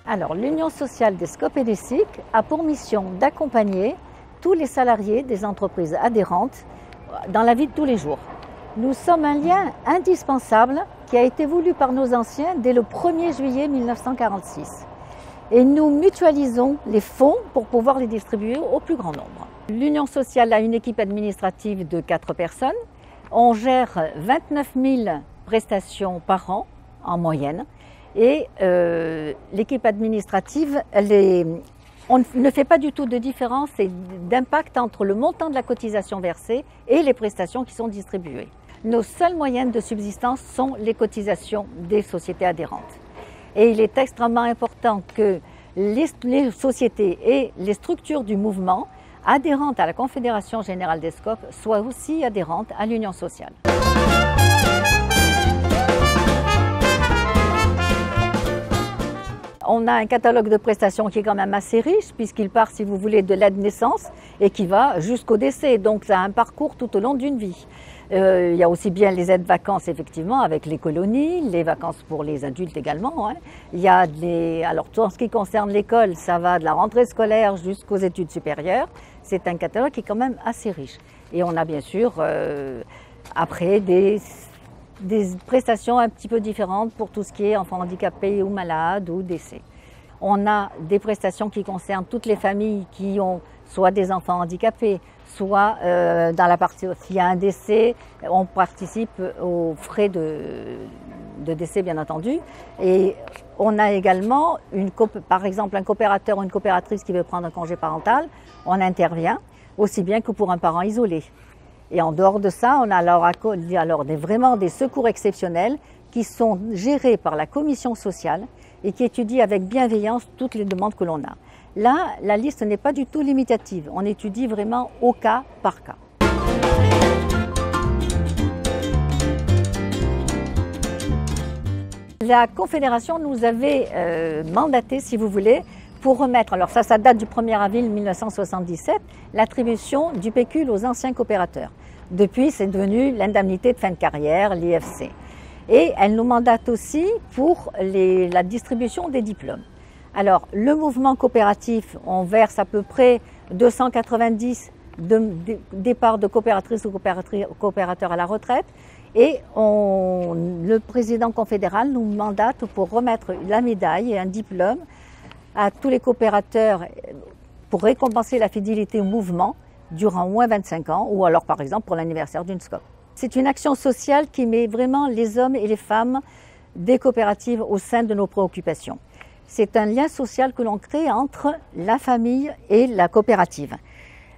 Alors, l'Union sociale des SCOP et des SIC a pour mission d'accompagner tous les salariés des entreprises adhérentes dans la vie de tous les jours. Nous sommes un lien indispensable qui a été voulu par nos anciens dès le 1er juillet 1946. Et nous mutualisons les fonds pour pouvoir les distribuer au plus grand nombre. L'Union sociale a une équipe administrative de 4 personnes. On gère 29 000 prestations par an en moyenne. Et l'équipe administrative, on ne fait pas du tout de différence et d'impact entre le montant de la cotisation versée et les prestations qui sont distribuées. Nos seuls moyens de subsistance sont les cotisations des sociétés adhérentes. Et il est extrêmement important que les sociétés et les structures du mouvement adhérentes à la Confédération générale des SCOP soient aussi adhérentes à l'Union sociale. On a un catalogue de prestations qui est quand même assez riche puisqu'il part, si vous voulez, de l'aide naissance et qui va jusqu'au décès. Donc ça a un parcours tout au long d'une vie. Il y a aussi bien les aides vacances, effectivement, avec les colonies, les vacances pour les adultes également. Il y a alors tout en ce qui concerne l'école, ça va de la rentrée scolaire jusqu'aux études supérieures. C'est un catalogue qui est quand même assez riche. Et on a bien sûr après des prestations un petit peu différentes pour tout ce qui est enfants handicapés ou malades ou décès. On a des prestations qui concernent toutes les familles qui ont soit des enfants handicapés, soit dans la partie s'il y a un décès, on participe aux frais de décès bien entendu. Et on a également, par exemple, un coopérateur ou une coopératrice qui veut prendre un congé parental, on intervient aussi bien que pour un parent isolé. Et en dehors de ça, on a alors vraiment des secours exceptionnels qui sont gérés par la commission sociale et qui étudient avec bienveillance toutes les demandes que l'on a. Là, la liste n'est pas du tout limitative. On étudie vraiment au cas par cas. La Confédération nous avait mandaté, si vous voulez, pour remettre, alors ça date du 1er avril 1977, l'attribution du pécule aux anciens coopérateurs. Depuis, c'est devenu l'indemnité de fin de carrière, l'IFC. Et elle nous mandate aussi pour la distribution des diplômes. Alors, le mouvement coopératif, on verse à peu près 290 départs de coopératrices ou coopérateurs à la retraite. Et le président confédéral nous mandate pour remettre la médaille et un diplôme à tous les coopérateurs pour récompenser la fidélité au mouvement durant au moins 25 ans ou alors par exemple pour l'anniversaire d'une SCOP. C'est une action sociale qui met vraiment les hommes et les femmes des coopératives au sein de nos préoccupations. C'est un lien social que l'on crée entre la famille et la coopérative.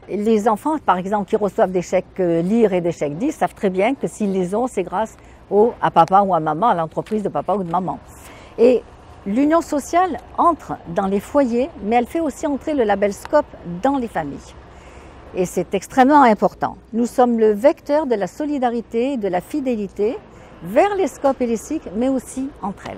Les enfants, par exemple, qui reçoivent des chèques LIR et des chèques 10, savent très bien que s'ils les ont, c'est grâce à papa ou à maman, à l'entreprise de papa ou de maman. Et l'union sociale entre dans les foyers, mais elle fait aussi entrer le label SCOP dans les familles. Et c'est extrêmement important. Nous sommes le vecteur de la solidarité et de la fidélité vers les SCOP et les SIC, mais aussi entre elles.